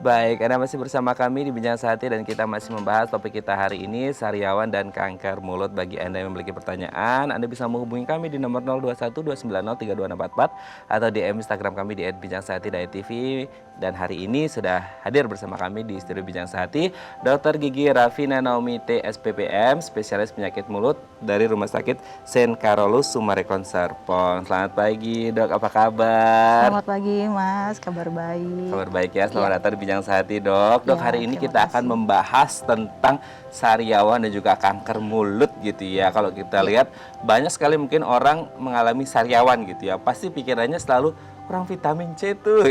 Baik, Anda masih bersama kami di Bincang Sehati dan kita masih membahas topik kita hari ini, sariawan dan kanker mulut. Bagi Anda yang memiliki pertanyaan, Anda bisa menghubungi kami di nomor 0212903264 atau DM Instagram kami di @bincang_sehati_tv. Dan hari ini sudah hadir bersama kami di studio Bincang Sehati Dr. Gigi Rafina Naomi T. SPPM, spesialis penyakit mulut dari Rumah Sakit Saint Carolus Sumarekon Serpong. Selamat pagi, Dok. Apa kabar? Selamat pagi, Mas. Kabar baik. Kabar baik ya. Selamat Iya. datang di Bincang Sehati, Dok. Dok, Ya, hari ini terima kita akan kasih. membahas tentang sariawan dan juga kanker mulut gitu ya. Kalau kita lihat banyak sekali mungkin orang mengalami sariawan gitu ya. Pasti pikirannya selalu kurang vitamin C tuh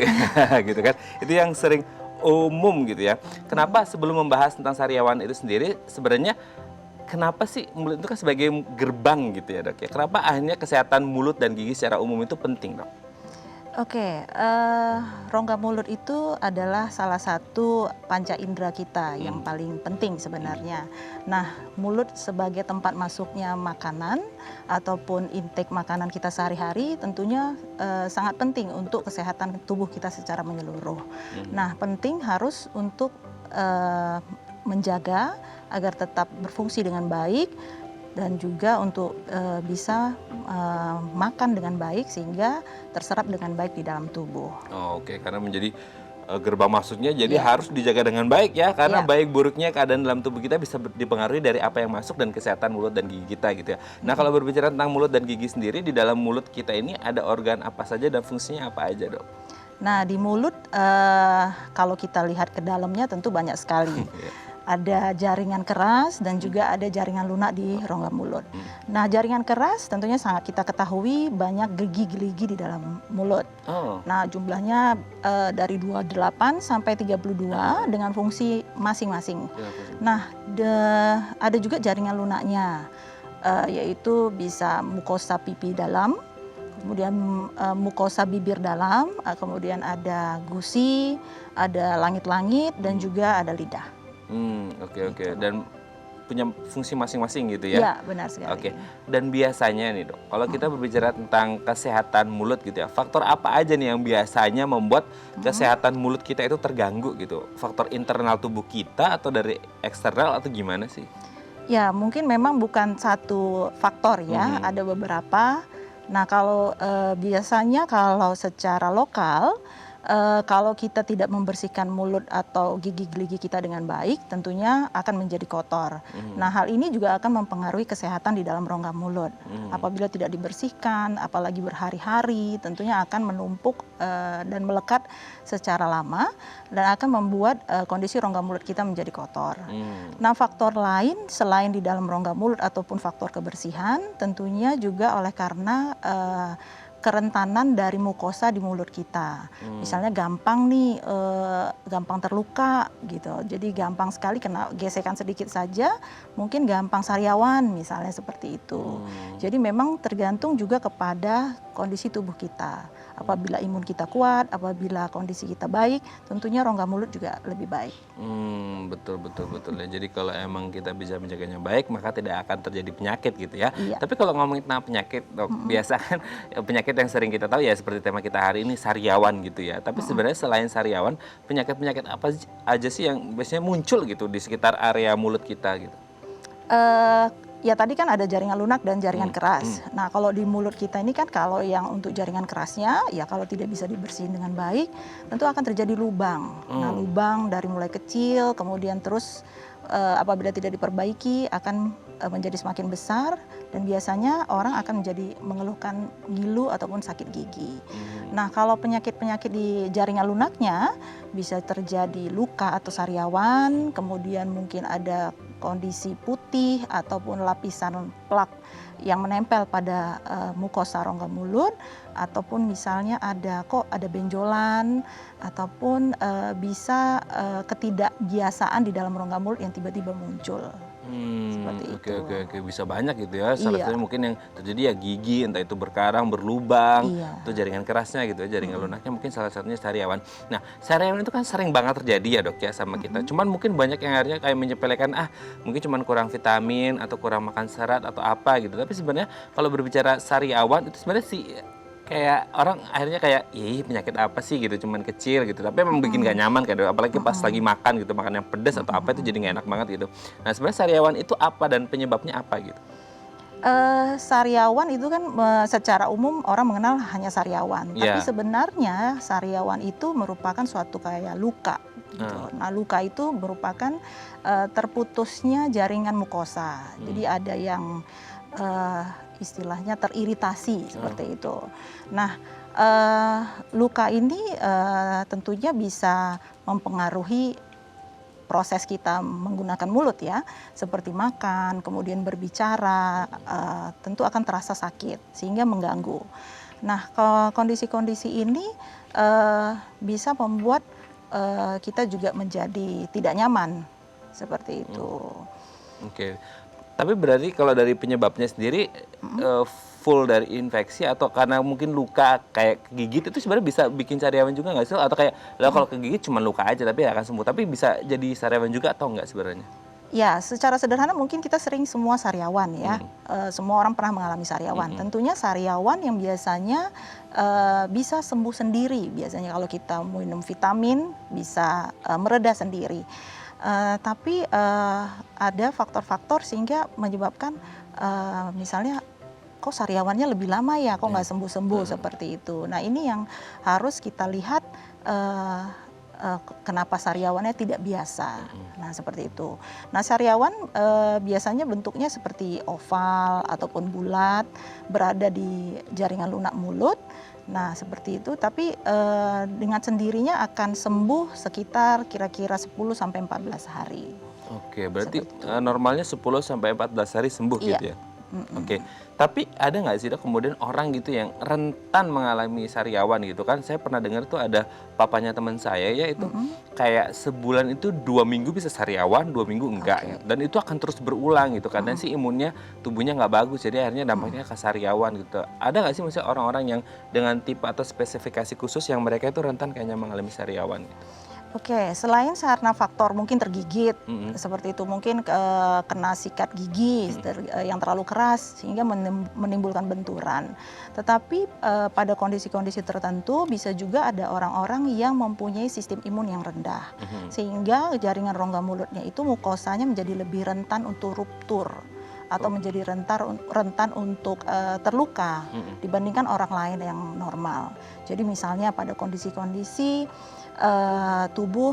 gitu kan. Itu yang sering umum gitu ya. Kenapa sebelum membahas tentang sariawan itu sendiri sebenarnya kenapa sih mulut itu kan sebagai gerbang gitu ya, Dok ya. Kenapa akhirnya kesehatan mulut dan gigi secara umum itu penting, Dok? Oke, rongga mulut itu adalah salah satu panca indera kita yang paling penting sebenarnya. Nah, mulut sebagai tempat masuknya makanan ataupun intake makanan kita sehari-hari tentunya sangat penting untuk kesehatan tubuh kita secara menyeluruh. Nah, penting harus untuk menjaga agar tetap berfungsi dengan baik dan juga untuk bisa makan dengan baik sehingga terserap dengan baik di dalam tubuh. Oh, oke, karena menjadi gerbang masuknya jadi Iya. harus dijaga dengan baik ya, karena Iya. baik buruknya keadaan dalam tubuh kita bisa dipengaruhi dari apa yang masuk dan kesehatan mulut dan gigi kita gitu ya. Nah, kalau berbicara tentang mulut dan gigi sendiri, di dalam mulut kita ini ada organ apa saja dan fungsinya apa aja, Dok? Nah, di mulut kalau kita lihat ke dalamnya tentu banyak sekali. Ada jaringan keras dan juga ada jaringan lunak di rongga mulut. Nah, jaringan keras tentunya sangat kita ketahui banyak gerigi-gerigi di dalam mulut. Oh, Nah, jumlahnya dari 28 sampai 32 dengan fungsi masing-masing. Nah, ada juga jaringan lunaknya, yaitu bisa mukosa pipi dalam, kemudian mukosa bibir dalam, kemudian ada gusi, ada langit-langit, dan juga ada lidah. oke. Dan punya fungsi masing-masing gitu ya? Iya, benar sekali. Oke, dan biasanya nih, Dok, kalau kita berbicara tentang kesehatan mulut gitu ya, faktor apa aja nih yang biasanya membuat kesehatan mulut kita itu terganggu gitu? Faktor internal tubuh kita atau dari eksternal atau gimana sih? Ya, mungkin memang bukan satu faktor ya, ada beberapa. Nah, kalau biasanya kalau secara lokal, kalau kita tidak membersihkan mulut atau gigi-gigi kita dengan baik, tentunya akan menjadi kotor. Nah, hal ini juga akan mempengaruhi kesehatan di dalam rongga mulut. Apabila tidak dibersihkan, apalagi berhari-hari, tentunya akan menumpuk dan melekat secara lama dan akan membuat kondisi rongga mulut kita menjadi kotor. Nah, faktor lain selain di dalam rongga mulut ataupun faktor kebersihan, tentunya juga oleh karena kerentanan dari mukosa di mulut kita. Misalnya gampang nih, gampang terluka gitu. Jadi gampang sekali kena gesekan sedikit saja, mungkin gampang sariawan misalnya seperti itu. Jadi memang tergantung juga kepada kondisi tubuh kita. Apabila imun kita kuat, apabila kondisi kita baik, tentunya rongga mulut juga lebih baik. Betul ya. Jadi kalau emang kita bisa menjaganya baik, maka tidak akan terjadi penyakit gitu ya. Iya. Tapi kalau ngomongin tentang penyakit, Dok, biasa kan penyakit yang sering kita tahu ya seperti tema kita hari ini sariawan gitu ya. Tapi sebenarnya selain sariawan, penyakit-penyakit apa aja sih yang biasanya muncul gitu di sekitar area mulut kita gitu? Ya tadi kan ada jaringan lunak dan jaringan keras. Nah, kalau di mulut kita ini kan kalau yang untuk jaringan kerasnya, ya kalau tidak bisa dibersihin dengan baik, tentu akan terjadi lubang. Nah, lubang dari mulai kecil, kemudian terus apabila tidak diperbaiki akan menjadi semakin besar dan biasanya orang akan menjadi mengeluhkan ngilu ataupun sakit gigi. Nah, kalau penyakit-penyakit di jaringan lunaknya bisa terjadi luka atau sariawan, kemudian mungkin ada kondisi putih ataupun lapisan plak yang menempel pada mukosa rongga mulut, ataupun misalnya ada benjolan ataupun bisa ketidakbiasaan di dalam rongga mulut yang tiba-tiba muncul. Seperti itu. Oke, bisa banyak gitu ya. Salah Iya. satunya mungkin yang terjadi ya gigi, entah itu berkarang, berlubang, Iya. itu jaringan kerasnya gitu ya, jaringan lunaknya mungkin salah satunya sariawan. Nah, sariawan itu kan sering banget terjadi ya, Dok ya, sama kita. Cuman mungkin banyak yang akhirnya kayak menyepelekan, mungkin cuman kurang vitamin atau kurang makan serat atau apa gitu. Tapi sebenarnya kalau berbicara sariawan itu sebenarnya kayak orang akhirnya kayak, ih penyakit apa sih gitu, cuman kecil gitu. Tapi emang bikin gak nyaman kan, apalagi pas lagi makan gitu, makan yang pedas atau apa itu jadi gak enak banget gitu. Nah sebenarnya sariawan itu apa dan penyebabnya apa gitu? Sariawan itu kan secara umum orang mengenal hanya sariawan, tapi Iya. sebenarnya sariawan itu merupakan suatu kayak luka gitu. Nah, luka itu merupakan terputusnya jaringan mukosa. Jadi ada yang eee, istilahnya teriritasi seperti itu. Nah, luka ini tentunya bisa mempengaruhi proses kita menggunakan mulut ya, seperti makan, kemudian berbicara, tentu akan terasa sakit sehingga mengganggu. Nah, kondisi-kondisi ini bisa membuat kita juga menjadi tidak nyaman, seperti itu. Oke. Tapi berarti kalau dari penyebabnya sendiri full dari infeksi atau karena mungkin luka kayak kegigit itu sebenarnya bisa bikin sariawan juga nggak sih? Atau kayak lah kalau kegigit cuma luka aja tapi akan sembuh. Tapi bisa jadi sariawan juga atau nggak sebenarnya? Ya, secara sederhana mungkin kita sering semua sariawan ya, semua orang pernah mengalami sariawan. Tentunya sariawan yang biasanya bisa sembuh sendiri, biasanya kalau kita minum vitamin bisa mereda sendiri. Tapi ada faktor-faktor sehingga menyebabkan misalnya kok sariawannya lebih lama ya, kok nggak sembuh-sembuh seperti itu. Nah ini yang harus kita lihat eh, kenapa sariawannya tidak biasa. Nah seperti itu. Nah sariawan biasanya bentuknya seperti oval ataupun bulat, berada di jaringan lunak mulut. Nah seperti itu, tapi dengan sendirinya akan sembuh sekitar kira-kira 10 sampai 14 hari. Oke, berarti Seperti itu. normalnya 10 sampai 14 hari sembuh Iya. gitu ya? Oke, tapi ada nggak sih Dok kemudian orang gitu yang rentan mengalami sariawan gitu kan? Saya pernah dengar tuh ada papanya teman saya ya itu kayak sebulan itu 2 minggu bisa sariawan, 2 minggu enggak Oke. gitu. Dan itu akan terus berulang gitu karena sih imunnya tubuhnya nggak bagus jadi akhirnya dampaknya ke sariawan gitu. Ada nggak sih maksudnya orang-orang yang dengan tipe atau spesifikasi khusus yang mereka itu rentan kayaknya mengalami sariawan gitu? Oke, selain karena faktor mungkin tergigit, Mhm, seperti itu mungkin kena sikat gigi yang terlalu keras sehingga menimbulkan benturan. Tetapi pada kondisi-kondisi tertentu bisa juga ada orang-orang yang mempunyai sistem imun yang rendah, sehingga jaringan rongga mulutnya itu mukosanya menjadi lebih rentan untuk ruptur atau menjadi rentan untuk terluka dibandingkan orang lain yang normal. Jadi misalnya pada kondisi-kondisi tubuh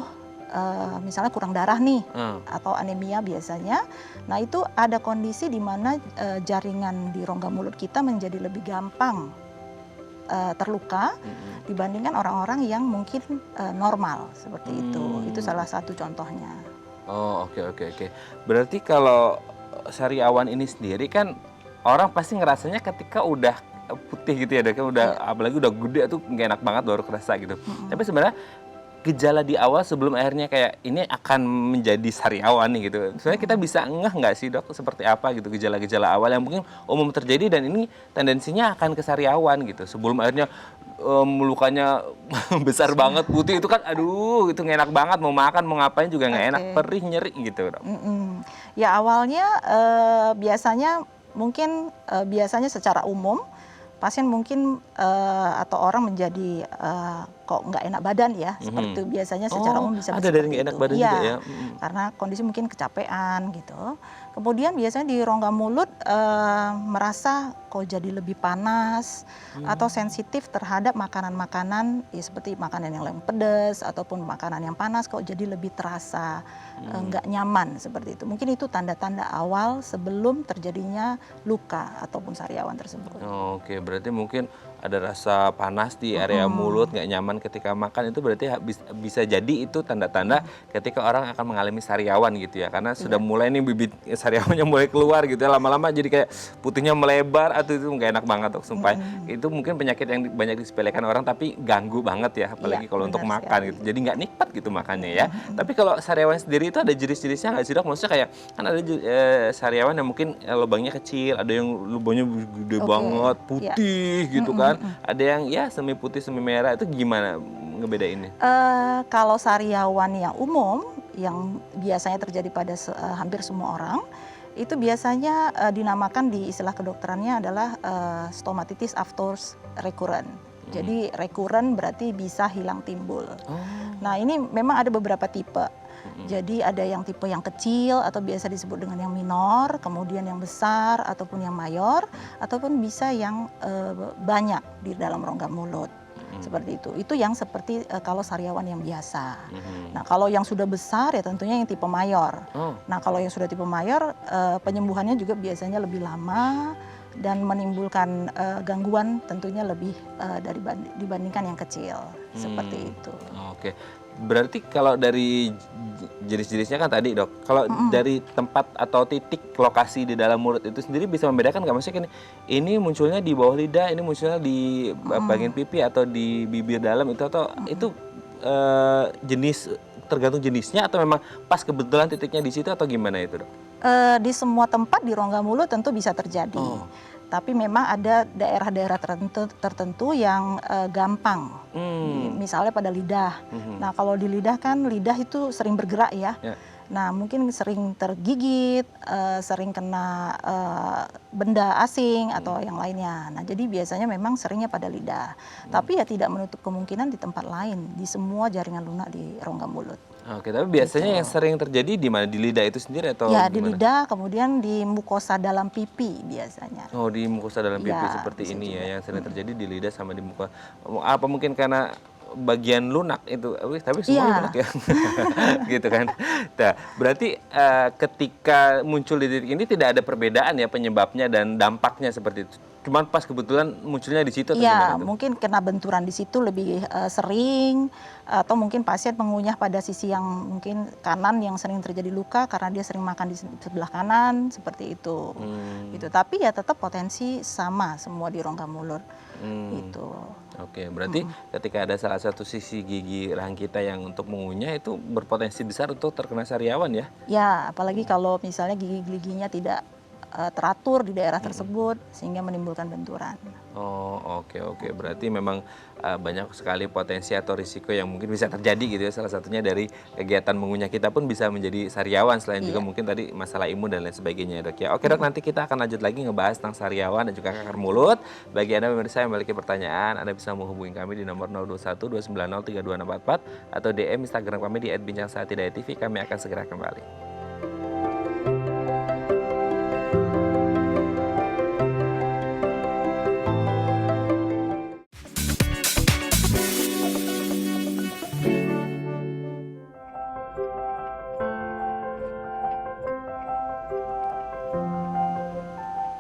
misalnya kurang darah nih heeh, atau anemia biasanya. Nah, itu ada kondisi di mana jaringan di rongga mulut kita menjadi lebih gampang terluka dibandingkan orang-orang yang mungkin normal seperti itu. Itu salah satu contohnya. Oh, oke oke oke. Berarti kalau sariawan ini sendiri kan orang pasti ngerasanya ketika udah putih gitu ya, Dok, kan udah Iya. apalagi udah gede tuh nggak enak banget baru kerasa gitu. Tapi sebenarnya gejala di awal sebelum akhirnya kayak ini akan menjadi sariawan nih gitu. Sebenarnya kita bisa ngeh nggak sih Dok seperti apa gitu gejala-gejala awal yang mungkin umum terjadi dan ini tendensinya akan ke sariawan gitu. Sebelum akhirnya lukanya besar banget putih itu kan aduh itu nggak enak banget mau makan mau ngapain juga nggak enak Oke. perih nyeri gitu Dok. Ya awalnya biasanya mungkin biasanya secara umum pasien mungkin atau orang menjadi kok nggak enak badan ya, seperti itu biasanya secara Oh, umum bisa ada dari seperti nggak enak itu. badan juga ya? Iya, karena kondisi mungkin kecapean gitu. Kemudian biasanya di rongga mulut merasa kok jadi lebih panas atau sensitif terhadap makanan-makanan ya seperti makanan yang lebih pedas ataupun makanan yang panas kok jadi lebih terasa nggak nyaman seperti itu. Mungkin itu tanda-tanda awal sebelum terjadinya luka ataupun sariawan tersebut. Oke, berarti mungkin ada rasa panas di area mulut, nggak nyaman ketika makan itu berarti bisa jadi itu tanda-tanda ketika orang akan mengalami sariawan gitu ya. Karena sudah Iya. mulai nih bibit sariawannya mulai keluar gitu ya. Lama-lama jadi kayak putihnya melebar atau itu nggak enak banget tuh sumpah. Itu mungkin penyakit yang banyak disepelekan orang tapi ganggu banget ya apalagi Iya, kalau untuk benar makan sekali. gitu. Jadi nggak nikmat gitu makannya ya. Tapi kalau sariawan sendiri itu ada jenis-jenisnya nggak sih Dok? Maksudnya kayak kan ada sariawan yang mungkin lubangnya kecil, ada yang lubangnya gede Oke, banget, iya. putih gitu kan. Ada yang ya semi putih semi merah itu gimana ngebedainnya? Kalau sariawan yang umum, yang biasanya terjadi pada hampir semua orang, Itu biasanya dinamakan di istilah kedokterannya adalah stomatitis after recurrent. Jadi recurrent berarti bisa hilang timbul. Nah ini memang ada beberapa tipe. Jadi ada yang tipe yang kecil atau biasa disebut dengan yang minor, kemudian yang besar ataupun yang mayor, ataupun bisa yang banyak di dalam rongga mulut. Seperti itu. Itu yang seperti kalau sariawan yang biasa. Nah, kalau yang sudah besar ya tentunya yang tipe mayor. Nah, kalau yang sudah tipe mayor, penyembuhannya juga biasanya lebih lama dan menimbulkan gangguan tentunya lebih dibandingkan yang kecil. Seperti itu. Oke. Berarti kalau dari jenis-jenisnya kan tadi dok, kalau dari tempat atau titik lokasi di dalam mulut itu sendiri bisa membedakan nggak? Maksudnya ini munculnya di bawah lidah, ini munculnya di bagian pipi atau di bibir dalam itu atau itu jenis tergantung jenisnya atau memang pas kebetulan titiknya di situ atau gimana itu dok? Di semua tempat di rongga mulut tentu bisa terjadi. Tapi memang ada daerah-daerah tertentu yang gampang. Misalnya pada lidah. Nah, kalau di lidah kan lidah itu sering bergerak ya. Nah, mungkin sering tergigit, sering kena benda asing atau yang lainnya. Nah, jadi biasanya memang seringnya pada lidah. Tapi ya tidak menutup kemungkinan di tempat lain, di semua jaringan lunak di rongga mulut. Oke, tapi biasanya yang sering terjadi di mana? Di lidah itu sendiri atau ya, gimana? Di lidah, kemudian di mukosa dalam pipi biasanya. Oh, di mukosa dalam pipi Ya, seperti ini juga. ya, yang sering terjadi di lidah sama di muka. Apa mungkin karena bagian lunak itu, tapi semua lunak ya, gitu kan. Nah, berarti ketika muncul di titik ini tidak ada perbedaan ya penyebabnya dan dampaknya seperti itu. Cuman pas kebetulan munculnya di situ atau gimana itu? Mungkin kena benturan di situ lebih sering, atau mungkin pasien mengunyah pada sisi yang mungkin kanan yang sering terjadi luka karena dia sering makan di sebelah kanan, seperti itu. Gitu. Tapi ya tetap potensi sama semua di rongga mulut. Gitu. Oke, berarti ketika ada salah satu sisi gigi rahang kita yang untuk mengunyah itu berpotensi besar untuk terkena sariawan ya? Ya, apalagi kalau misalnya gigi-giginya tidak teratur di daerah tersebut sehingga menimbulkan benturan. Oh, oke. Berarti memang banyak sekali potensi atau risiko yang mungkin bisa terjadi gitu ya. Salah satunya dari kegiatan mengunyah kita pun bisa menjadi sariawan. Selain juga mungkin tadi masalah imun dan lain sebagainya dok ya. Oke dok, nanti kita akan lanjut lagi ngebahas tentang sariawan dan juga kanker mulut. Bagi Anda pemirsa yang memiliki pertanyaan, Anda bisa menghubungi kami di nomor 021 290 32644 atau DM Instagram kami di @bincangsaatidayatv. Kami akan segera kembali.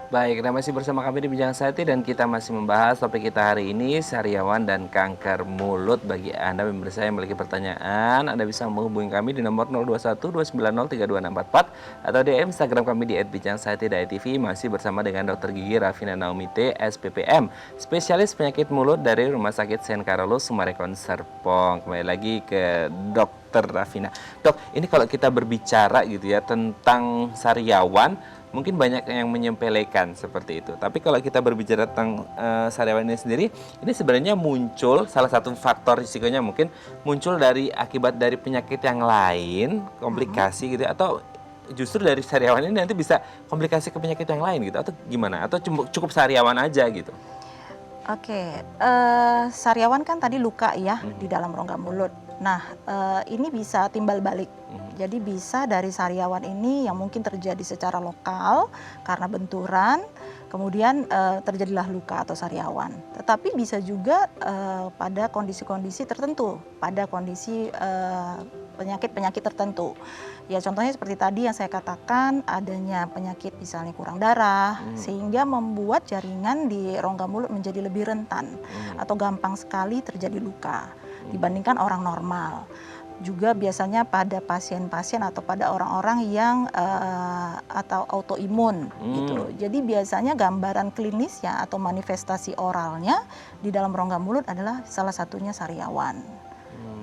Baik, Anda masih bersama kami di Bincang Saati dan kita masih membahas topik kita hari ini, sariawan dan kanker mulut. Bagi Anda pemirsa yang memiliki pertanyaan, Anda bisa menghubungi kami di nomor 021 290 32644 atau DM Instagram kami di @bincangsaati.tv. Masih bersama dengan Dr. Gigi Rafina Naomi T, SPPM, spesialis penyakit mulut dari Rumah Sakit Saint Carolus Summarecon Serpong. Kembali lagi ke Dr. Rafina. Dok, ini kalau kita berbicara gitu ya tentang sariawan, mungkin banyak yang menyepelekan seperti itu. Tapi kalau kita berbicara tentang sariawan ini sendiri, ini sebenarnya muncul salah satu faktor risikonya mungkin muncul dari akibat dari penyakit yang lain, komplikasi gitu, atau justru dari sariawan ini nanti bisa komplikasi ke penyakit yang lain gitu, atau gimana? Atau cukup sariawan aja gitu? Oke, sariawan kan tadi luka ya di dalam rongga mulut. Nah, ini bisa timbal balik. Jadi bisa dari sariawan ini yang mungkin terjadi secara lokal karena benturan, kemudian terjadilah luka atau sariawan. Tetapi bisa juga pada kondisi-kondisi tertentu, pada kondisi penyakit-penyakit tertentu. Ya contohnya seperti tadi yang saya katakan, adanya penyakit misalnya kurang darah, sehingga membuat jaringan di rongga mulut menjadi lebih rentan atau gampang sekali terjadi luka dibandingkan orang normal. Juga biasanya pada pasien-pasien atau pada orang-orang yang atau autoimun gitu. Jadi biasanya gambaran klinisnya atau manifestasi oralnya di dalam rongga mulut adalah salah satunya sariawan.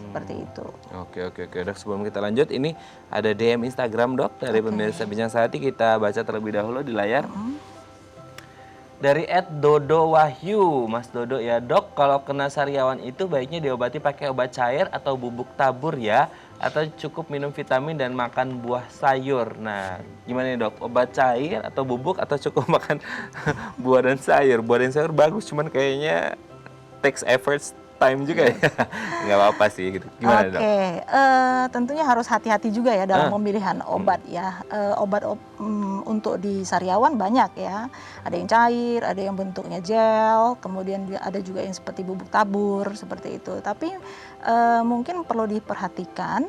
Seperti itu. Oke. Dok, sebelum kita lanjut, ini ada DM Instagram dok dari pemirsa Bincang Saati. Kita baca terlebih dahulu di layar. Dari @dodo_wahyu, Mas Dodo ya, dok, kalau kena sariawan itu baiknya diobati pakai obat cair atau bubuk tabur ya, atau cukup minum vitamin dan makan buah sayur? Nah, gimana nih dok? Obat cair atau bubuk atau cukup makan buah dan sayur? Buah dan sayur bagus, cuman kayaknya takes efforts time juga ya. Nggak apa-apa sih gitu. Gimana dok? Oke, tentunya harus hati-hati juga ya dalam Ah, pemilihan obat ya. Untuk di sariawan banyak ya. Ada yang cair, ada yang bentuknya gel, kemudian ada juga yang seperti bubuk tabur seperti itu. Tapi mungkin perlu diperhatikan.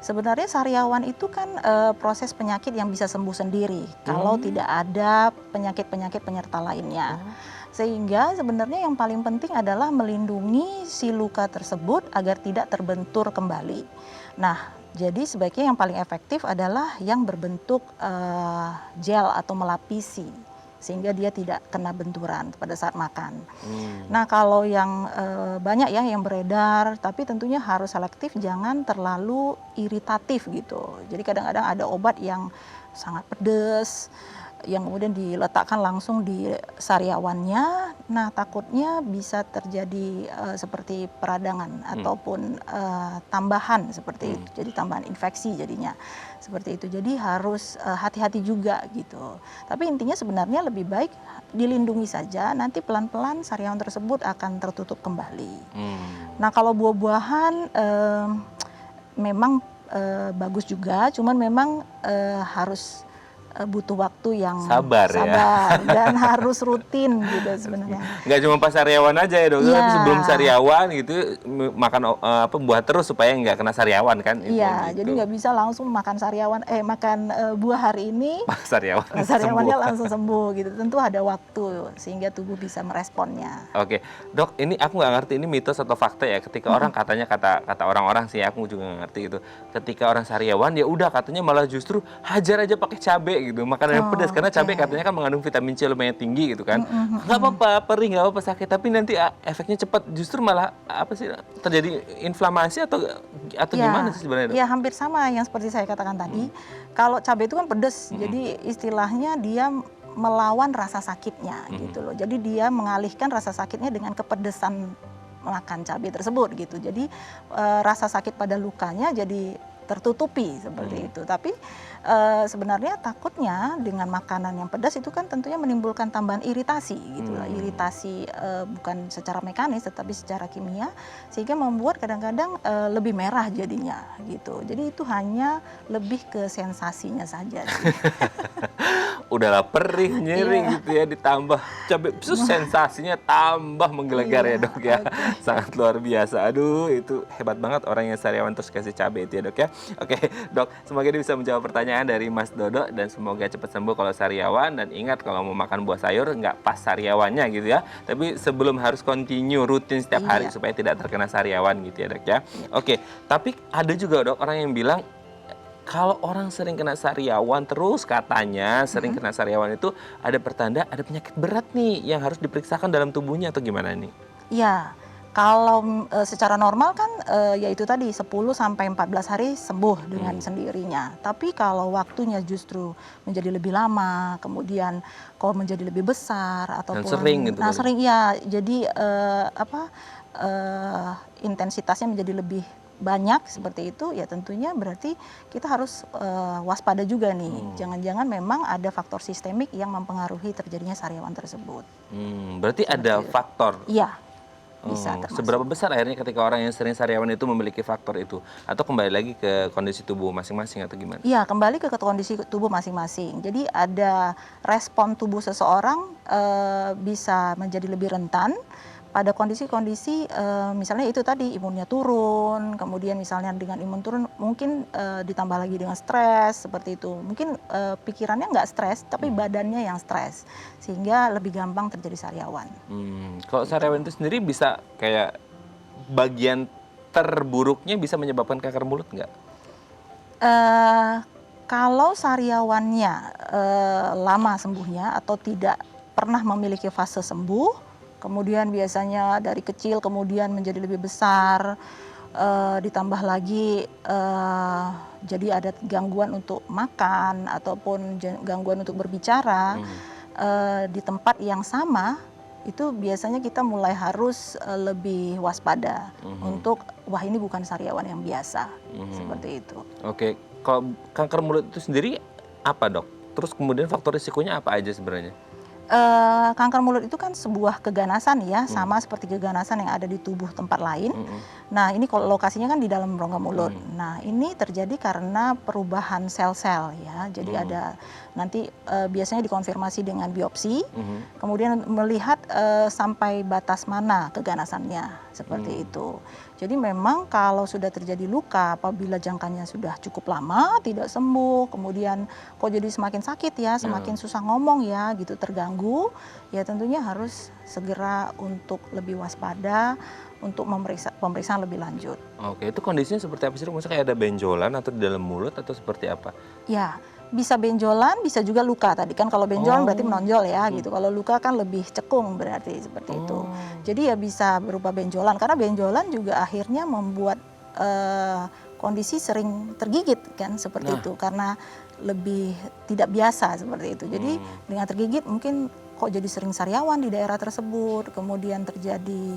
Sebenarnya sariawan itu kan proses penyakit yang bisa sembuh sendiri kalau tidak ada penyakit-penyakit penyerta lainnya. Sehingga sebenarnya yang paling penting adalah melindungi si luka tersebut agar tidak terbentur kembali. Nah, jadi sebaiknya yang paling efektif adalah yang berbentuk gel atau melapisi sehingga dia tidak kena benturan pada saat makan. Nah, kalau yang banyak ya yang beredar, tapi tentunya harus selektif, jangan terlalu iritatif gitu. Jadi kadang-kadang ada obat yang sangat pedas, yang kemudian diletakkan langsung di sariawannya. Nah, takutnya bisa terjadi seperti peradangan ataupun tambahan seperti itu. Jadi tambahan infeksi jadinya seperti itu. Jadi harus hati-hati juga gitu. Tapi intinya sebenarnya lebih baik dilindungi saja. Nanti pelan-pelan sariawan tersebut akan tertutup kembali. Nah, kalau buah-buahan memang bagus juga, cuman memang harus butuh waktu yang Sabar ya. dan harus rutin gitu sebenarnya. Nggak cuma pas sariawan aja ya dokter, Iya. tapi sebelum sariawan gitu makan buah terus supaya nggak kena sariawan kan? Iya, Gitu. jadi nggak bisa langsung makan buah hari ini, Pas sariawan sariawannya sembuh. langsung sembuh gitu. Tentu ada waktu sehingga tubuh bisa meresponnya. Oke, dok, ini aku nggak ngerti ini mitos atau fakta ya. Ketika orang katanya kata orang-orang sih, aku juga nggak ngerti gitu. Ketika orang sariawan ya udah katanya malah justru hajar aja pakai cabe gitu, makanan yang pedas karena cabe katanya kan mengandung vitamin C lumayan tinggi gitu kan. Nggak apa-apa, perih nggak apa-apa sakit, tapi nanti efeknya cepat. Justru malah apa sih terjadi inflamasi atau gimana sih sebenarnya dok? Ya hampir sama yang seperti saya katakan tadi. Kalau cabai itu kan pedas, jadi istilahnya dia melawan rasa sakitnya gitu loh. Jadi dia mengalihkan rasa sakitnya dengan kepedesan makan cabai tersebut gitu. Jadi rasa sakit pada lukanya jadi tertutupi seperti itu. Tapi sebenarnya takutnya dengan makanan yang pedas itu kan tentunya menimbulkan tambahan iritasi gitu lah. Iritasi bukan secara mekanis tetapi secara kimia sehingga membuat kadang-kadang lebih merah jadinya gitu. Jadi itu hanya lebih ke sensasinya saja sih. Udahlah perih nyeri gitu ya ditambah cabai sensasinya tambah menggelegar ya dok ya. Sangat luar biasa. Aduh itu hebat banget orang yang sariawan terus kasih cabai itu ya dok ya. Oke dok, semoga dia bisa menjawab pertanyaan dari Mas Dodo dan semoga cepat sembuh kalau sariawan. Dan ingat kalau mau makan buah sayur nggak pas sariawannya gitu ya, tapi sebelum harus continue rutin setiap hari supaya tidak terkena sariawan gitu ya dok ya. Oke, tapi ada juga dok orang yang bilang kalau orang sering kena sariawan terus katanya sering kena sariawan itu ada pertanda ada penyakit berat nih yang harus diperiksakan dalam tubuhnya atau gimana nih? Iya, kalau secara normal kan ya itu tadi 10 sampai 14 hari sembuh dengan sendirinya. Tapi kalau waktunya justru menjadi lebih lama, kemudian kalau menjadi lebih besar ataupun sering gitu nah kali. sering ya. Jadi intensitasnya menjadi lebih banyak seperti itu ya tentunya berarti kita harus waspada juga nih. Jangan-jangan memang ada faktor sistemik yang mempengaruhi terjadinya sariawan tersebut. Berarti ada faktor. Iya, bisa termasuk. Seberapa besar akhirnya ketika orang yang sering sariawan itu memiliki faktor itu? Atau kembali lagi ke kondisi tubuh masing-masing atau gimana? Iya, kembali ke kondisi tubuh masing-masing. Jadi ada respon tubuh seseorang bisa menjadi lebih rentan pada kondisi-kondisi misalnya itu tadi imunnya turun, kemudian misalnya dengan imun turun mungkin ditambah lagi dengan stres seperti itu. Mungkin pikirannya nggak stres, tapi badannya yang stres sehingga lebih gampang terjadi sariawan. Kalau sariawan itu sendiri bisa kayak bagian terburuknya bisa menyebabkan kanker mulut nggak? Kalau sariawannya lama sembuhnya atau tidak pernah memiliki fase sembuh, kemudian biasanya dari kecil kemudian menjadi lebih besar, ditambah lagi jadi ada gangguan untuk makan ataupun gangguan untuk berbicara di tempat yang sama, itu biasanya kita mulai harus lebih waspada untuk wah ini bukan sariawan yang biasa, seperti itu. Oke, kalau kanker mulut itu sendiri apa dok? Terus kemudian faktor risikonya apa aja sebenarnya? Kanker mulut itu kan sebuah keganasan ya, sama seperti keganasan yang ada di tubuh tempat lain. Nah, ini kalau lokasinya kan di dalam rongga mulut. Nah, ini terjadi karena perubahan sel-sel ya. Jadi ada nanti biasanya dikonfirmasi dengan biopsi, kemudian melihat sampai batas mana keganasannya, seperti itu. Jadi memang kalau sudah terjadi luka apabila jangkanya sudah cukup lama tidak sembuh, kemudian kok jadi semakin sakit ya, semakin susah ngomong ya, gitu terganggu, ya tentunya harus segera untuk lebih waspada untuk pemeriksaan lebih lanjut. Oke, itu kondisinya seperti apa sih dok? Maksudnya kayak ada benjolan atau di dalam mulut atau seperti apa? Ya, bisa benjolan, bisa juga luka. Tadi kan kalau benjolan berarti menonjol ya gitu. Kalau luka kan lebih cekung berarti seperti itu. Jadi ya bisa berupa benjolan karena benjolan juga akhirnya membuat kondisi sering tergigit kan seperti itu karena lebih tidak biasa seperti itu. Jadi dengan tergigit mungkin kok jadi sering sariawan di daerah tersebut, kemudian terjadi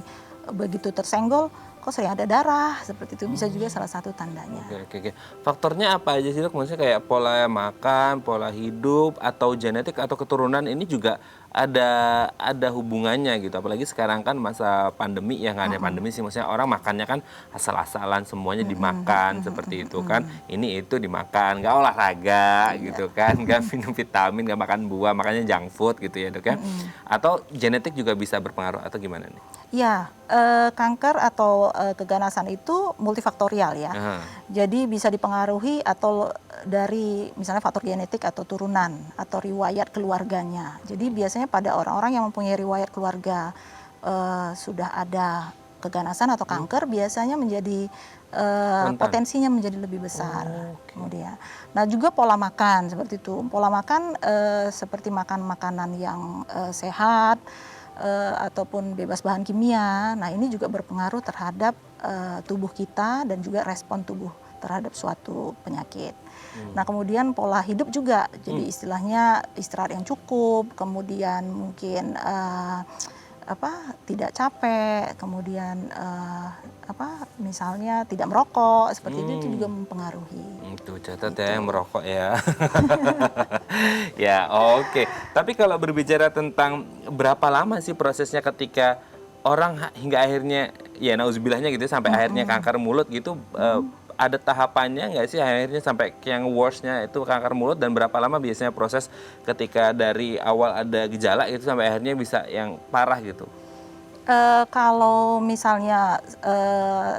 begitu tersenggol kok sering ada darah, seperti itu bisa juga salah satu tandanya. Oke. Faktornya apa aja sih dok? Maksudnya kayak pola makan, pola hidup, atau genetik atau keturunan ini juga ada hubungannya gitu. Apalagi sekarang kan masa pandemi ya, nggak hanya pandemi sih, maksudnya orang makannya kan asal-asalan semuanya dimakan seperti itu kan. Ini itu dimakan, nggak olahraga gitu kan, nggak minum vitamin, nggak makan buah, makanya junk food gitu ya dok ya. Atau genetik juga bisa berpengaruh atau gimana nih? Ya, kanker atau keganasan itu multifaktorial ya. Jadi bisa dipengaruhi atau dari misalnya faktor genetik atau turunan atau riwayat keluarganya. Jadi biasanya pada orang-orang yang mempunyai riwayat keluarga sudah ada keganasan atau kanker biasanya menjadi potensinya menjadi lebih besar. Kemudian, nah juga pola makan seperti itu. Pola makan seperti makan makanan yang sehat. Ataupun bebas bahan kimia. Nah, ini juga berpengaruh terhadap tubuh kita dan juga respon tubuh terhadap suatu penyakit. Nah, kemudian pola hidup juga. Jadi istilahnya istirahat yang cukup, kemudian mungkin tidak capek, kemudian misalnya tidak merokok, seperti itu juga mempengaruhi. Itu catat ya yang merokok ya. Ya, oke. Tapi kalau berbicara tentang berapa lama sih prosesnya ketika orang hingga akhirnya ya nauzubillahnya gitu sampai akhirnya kanker mulut gitu, ada tahapannya nggak sih akhirnya sampai yang worstnya itu kanker mulut, dan berapa lama biasanya proses ketika dari awal ada gejala itu sampai akhirnya bisa yang parah gitu? Kalau misalnya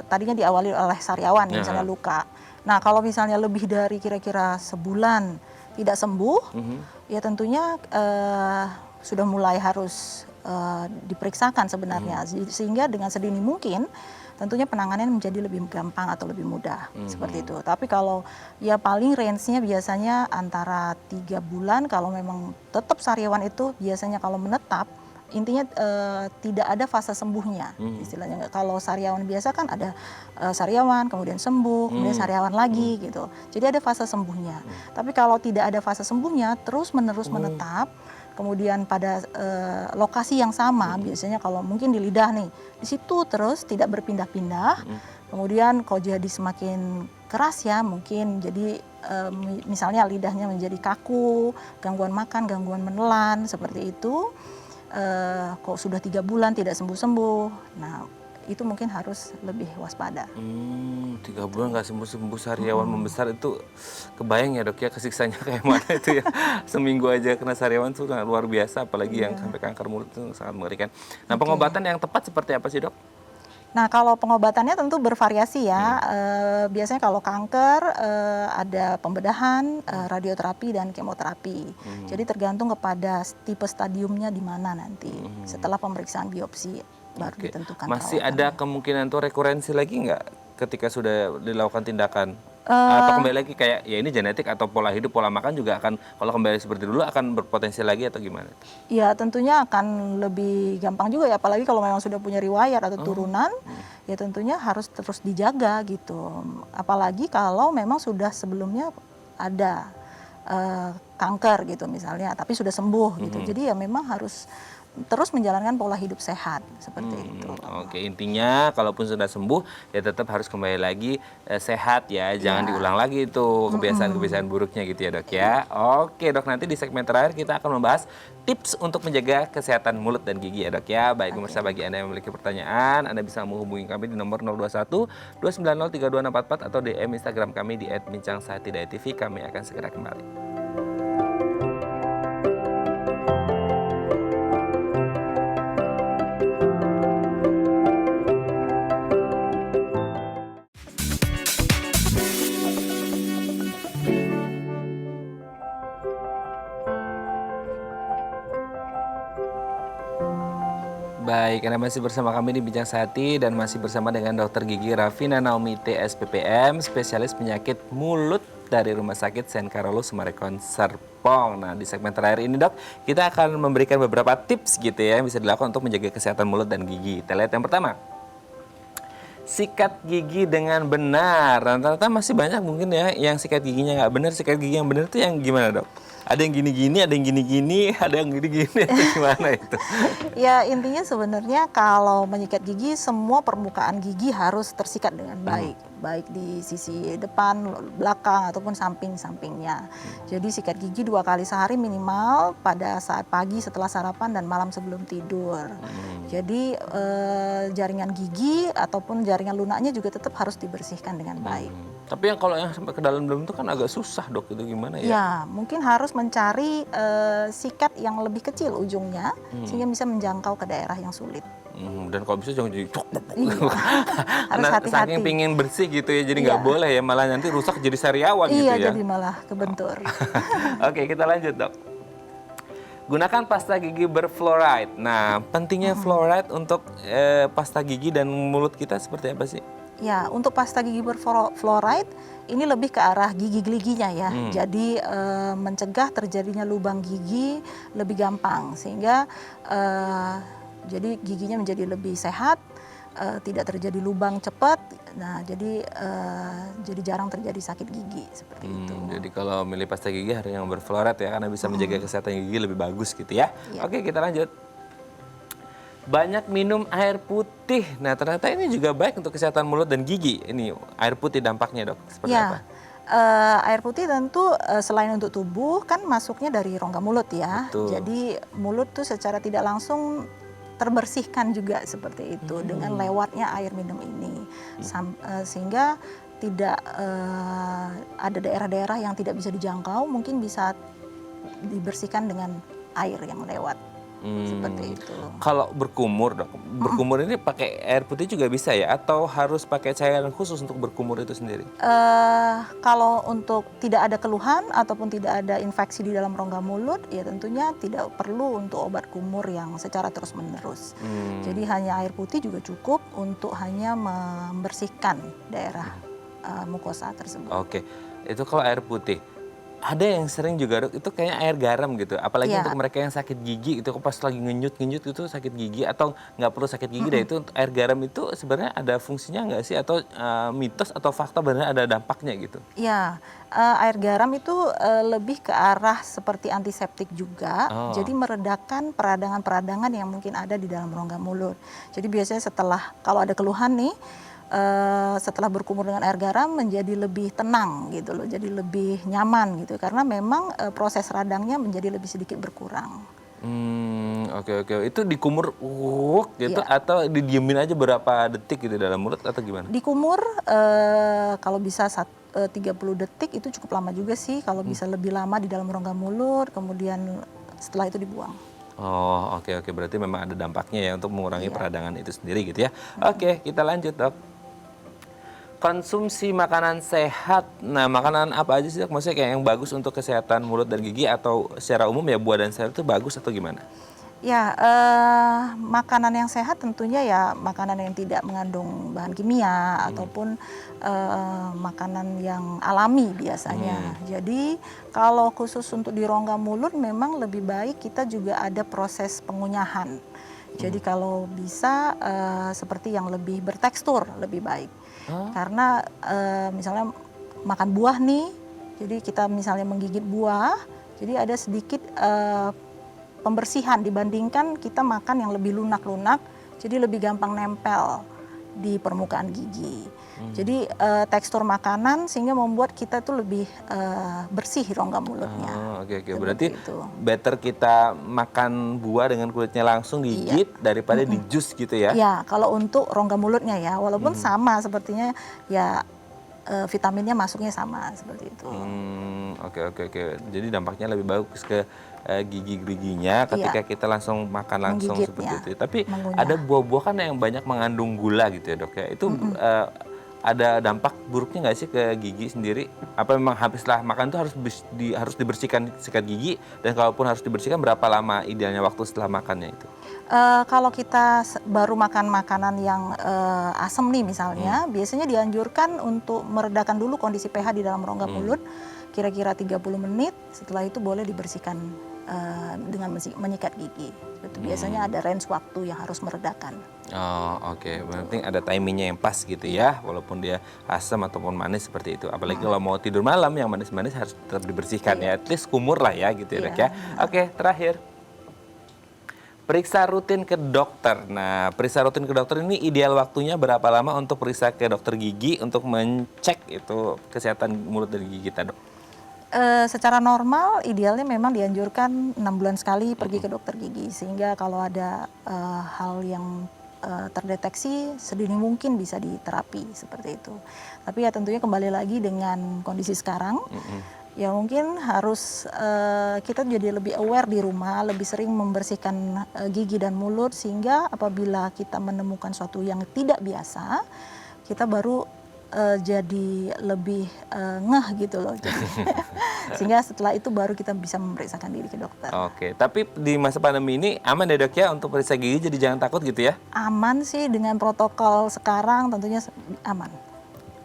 tadinya diawali oleh sariawan misalnya luka. Nah, kalau misalnya lebih dari kira-kira sebulan tidak sembuh, ya tentunya sudah mulai harus diperiksakan sebenarnya, sehingga dengan sedini mungkin tentunya penanganan menjadi lebih gampang atau lebih mudah seperti itu. Tapi kalau ya paling range-nya biasanya antara 3 bulan, kalau memang tetap sariawan itu biasanya kalau menetap intinya tidak ada fase sembuhnya istilahnya. Kalau sariawan biasa kan ada sariawan kemudian sembuh kemudian sariawan lagi gitu, jadi ada fase sembuhnya. Tapi kalau tidak ada fase sembuhnya terus menerus menetap kemudian pada lokasi yang sama, biasanya kalau mungkin di lidah nih di situ terus tidak berpindah-pindah, kemudian kalau jadi semakin keras ya mungkin jadi misalnya lidahnya menjadi kaku, gangguan makan, gangguan menelan seperti itu. Kok sudah 3 bulan tidak sembuh-sembuh, nah itu mungkin harus lebih waspada. 3 bulan nggak sembuh-sembuh, sariawan membesar itu kebayang ya dok ya kesiksanya kayak mana itu ya. Seminggu aja kena sariawan itu luar biasa, apalagi yang sampai kanker mulut itu sangat mengerikan. Nah, pengobatan yang tepat seperti apa sih dok? Nah, kalau pengobatannya tentu bervariasi ya. Biasanya kalau kanker ada pembedahan, radioterapi dan kemoterapi. Jadi tergantung kepada tipe stadiumnya di mana nanti. Setelah pemeriksaan biopsi baru ditentukan. Masih ada kemungkinan tuh rekurensi lagi nggak ketika sudah dilakukan tindakan? Atau kembali lagi kayak ya ini genetik atau pola hidup, pola makan juga akan kalau kembali seperti dulu akan berpotensi lagi atau gimana? Ya tentunya akan lebih gampang juga ya, apalagi kalau memang sudah punya riwayat atau turunan, ya tentunya harus terus dijaga gitu. Apalagi kalau memang sudah sebelumnya ada kanker gitu misalnya, tapi sudah sembuh gitu. Jadi ya memang harus terus menjalankan pola hidup sehat seperti itu. Oke, intinya kalaupun sudah sembuh ya tetap harus kembali lagi sehat ya, jangan diulang lagi itu kebiasaan-kebiasaan buruknya gitu ya dok ya. Oke dok, nanti di segmen terakhir kita akan membahas tips untuk menjaga kesehatan mulut dan gigi ya dok ya. Baik pemirsa, bagi Anda yang memiliki pertanyaan, Anda bisa menghubungi kami di nomor 021 290 32644 atau DM Instagram kami di @bincangsehat.tv. Kami akan segera kembali. Baik, Anda masih bersama kami di Bincang Sehati dan masih bersama dengan Dr. Gigi Rafina Naomi TSPPM, spesialis penyakit mulut dari Rumah Sakit Sen Carolus Summarecon Serpong. Nah, di segmen terakhir ini dok, kita akan memberikan beberapa tips gitu ya yang bisa dilakukan untuk menjaga kesehatan mulut dan gigi. Kita lihat yang pertama, sikat gigi dengan benar. Rata-rata masih banyak mungkin ya yang sikat giginya nggak benar. Sikat gigi yang benar itu yang gimana dok? Ada yang gini-gini, ada yang gini-gini, ada yang gini-gini, atau gimana itu? Ya intinya sebenarnya kalau menyikat gigi, semua permukaan gigi harus tersikat dengan baik. Baik di sisi depan, belakang, ataupun samping-sampingnya. Jadi sikat gigi 2 kali sehari minimal pada saat pagi setelah sarapan dan malam sebelum tidur. Jadi jaringan gigi ataupun jaringan lunaknya juga tetap harus dibersihkan dengan baik. Tapi yang kalau yang sampai ke dalam-dalam itu kan agak susah dok, itu gimana ya? Ya, mungkin harus mencari sikat yang lebih kecil ujungnya sehingga bisa menjangkau ke daerah yang sulit. Dan kalau bisa jangan jadi Iya, harus hati-hati. saking pingin bersih gitu ya, jadi nggak boleh ya, malah nanti rusak jadi sariawan gitu ya. Iya, jadi malah kebentur. Oke, kita lanjut dok. Gunakan pasta gigi berfluoride. Nah, pentingnya fluoride untuk pasta gigi dan mulut kita seperti apa sih? Ya, untuk pasta gigi berfluoride ini lebih ke arah gigi-giginya ya. Jadi mencegah terjadinya lubang gigi lebih gampang sehingga jadi giginya menjadi lebih sehat, tidak terjadi lubang cepat. Nah, jadi jarang terjadi sakit gigi seperti itu. Jadi kalau milih pasta gigi harus yang berfluoride ya, karena bisa menjaga kesehatan gigi lebih bagus gitu ya. Oke, kita lanjut. Banyak minum air putih. Nah, ternyata ini juga baik untuk kesehatan mulut dan gigi. Ini air putih dampaknya dok, seperti apa? Air putih tentu selain untuk tubuh kan masuknya dari rongga mulut ya. Betul. Jadi mulut tuh secara tidak langsung terbersihkan juga seperti itu dengan lewatnya air minum ini. Sehingga tidak ada daerah-daerah yang tidak bisa dijangkau, mungkin bisa dibersihkan dengan air yang lewat. Seperti itu. Kalau berkumur dok, berkumur ini pakai air putih juga bisa ya? Atau harus pakai cairan khusus untuk berkumur itu sendiri? Kalau untuk tidak ada keluhan ataupun tidak ada infeksi di dalam rongga mulut, ya tentunya tidak perlu untuk obat kumur yang secara terus-menerus. Jadi hanya air putih juga cukup untuk hanya membersihkan daerah mukosa tersebut. Oke, itu kalau air putih. Ada yang sering juga dok, itu kayaknya air garam gitu. Apalagi untuk mereka yang sakit gigi, itu pas lagi ngenyut-ngenyut itu sakit gigi atau nggak perlu sakit gigi deh, itu air garam itu sebenarnya ada fungsinya nggak sih? Atau mitos atau fakta benar ada dampaknya gitu? Ya, air garam itu lebih ke arah seperti antiseptik juga. Jadi meredakan peradangan-peradangan yang mungkin ada di dalam rongga mulut. Jadi biasanya setelah, kalau ada keluhan nih, setelah berkumur dengan air garam menjadi lebih tenang gitu loh, jadi lebih nyaman gitu karena memang proses radangnya menjadi lebih sedikit berkurang. Oke. Itu dikumur gitu atau didiemin aja berapa detik gitu dalam mulut atau gimana? Dikumur kalau bisa 30 detik itu cukup lama juga sih, kalau bisa lebih lama di dalam rongga mulut, kemudian setelah itu dibuang. Oh, oke. Berarti memang ada dampaknya ya untuk mengurangi peradangan itu sendiri gitu ya. Oke, kita lanjut dok. Konsumsi makanan sehat. Nah, makanan apa aja sih dok? Maksudnya kayak yang bagus untuk kesehatan mulut dan gigi atau secara umum ya buah dan sayur itu bagus atau gimana? Ya, makanan yang sehat tentunya ya makanan yang tidak mengandung bahan kimia ataupun makanan yang alami biasanya. Jadi kalau khusus untuk di rongga mulut memang lebih baik kita juga ada proses pengunyahan. Jadi kalau bisa seperti yang lebih bertekstur lebih baik. Karena misalnya makan buah nih, jadi kita misalnya menggigit buah, jadi ada sedikit pembersihan dibandingkan kita makan yang lebih lunak-lunak, jadi lebih gampang nempel di permukaan gigi. Jadi tekstur makanan sehingga membuat kita tuh lebih bersih rongga mulutnya. Oke. Seperti Berarti itu. better kita makan buah dengan kulitnya langsung gigit daripada di jus gitu ya? Ya, kalau untuk rongga mulutnya ya, walaupun sama sepertinya ya vitaminnya masuknya sama seperti itu. Oke. Jadi dampaknya lebih bagus ke gigi-giginya ketika kita langsung makan langsung Menggigitnya, seperti itu. Tapi mengunyah. ada buah-buah kan yang banyak mengandung gula gitu ya dok ya. Itu ada dampak buruknya nggak sih ke gigi sendiri? Apa memang habis setelah makan itu harus dibersihkan sikat gigi? Dan kalaupun harus dibersihkan berapa lama idealnya waktu setelah makannya itu? Kalau kita baru makan makanan yang asam nih misalnya, biasanya dianjurkan untuk meredakan dulu kondisi pH di dalam rongga mulut, kira-kira 30 menit, setelah itu boleh dibersihkan dengan menyikat gigi. Itu biasanya ada range waktu yang harus meredakan. Oke. Berarti ada timingnya yang pas gitu ya, walaupun dia asam ataupun manis seperti itu. Apalagi kalau mau tidur malam yang manis-manis harus tetap dibersihkan ya, at least kumur lah ya gitu ya dok ya. Oke, terakhir. Periksa rutin ke dokter. Nah, periksa rutin ke dokter ini ideal waktunya berapa lama untuk periksa ke dokter gigi untuk mencek itu kesehatan mulut dan gigi kita, dok? Secara normal idealnya memang dianjurkan 6 bulan sekali pergi ke dokter gigi, sehingga kalau ada hal yang terdeteksi sedini mungkin bisa diterapi seperti itu. Tapi ya tentunya kembali lagi dengan kondisi sekarang, ya mungkin harus kita jadi lebih aware di rumah, lebih sering membersihkan gigi dan mulut, sehingga apabila kita menemukan suatu yang tidak biasa, kita baru jadi lebih ngeh gitu loh. Sehingga setelah itu baru kita bisa memeriksakan diri ke dokter. Oke, tapi di masa pandemi ini aman ya dok ya untuk periksa gigi, jadi jangan takut gitu ya? Aman sih dengan protokol sekarang tentunya aman.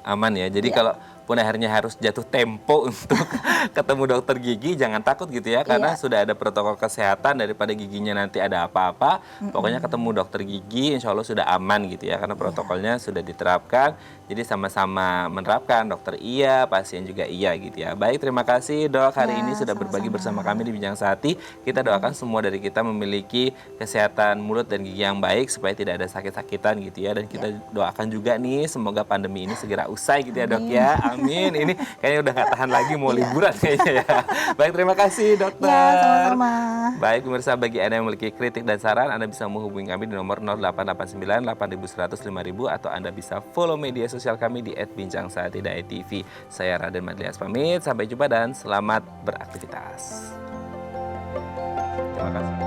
Aman ya, jadi kalau pun akhirnya harus jatuh tempo untuk ketemu dokter gigi, jangan takut gitu ya, karena sudah ada protokol kesehatan daripada giginya nanti ada apa-apa. Pokoknya ketemu dokter gigi insya Allah sudah aman gitu ya, karena protokolnya sudah diterapkan. Jadi sama-sama menerapkan, dokter iya, pasien juga iya gitu ya. Baik, terima kasih dok hari ini sudah berbagi bersama kami di Bincang Sehati. Kita doakan semua dari kita memiliki kesehatan mulut dan gigi yang baik supaya tidak ada sakit-sakitan gitu ya. Dan kita doakan juga nih semoga pandemi ini segera usai gitu ya dok ya. Amin. Ini kayaknya udah nggak tahan lagi mau liburan kayaknya ya. Baik, terima kasih dokter. Ya, sama-sama. Baik, pemirsa, bagi Anda yang memiliki kritik dan saran, Anda bisa menghubungi kami di nomor 0889 8100 5000 atau Anda bisa follow media sosial kami di @bincangsehati.tv. Saya Raden Madlias pamit, sampai jumpa dan selamat beraktivitas. Terima kasih.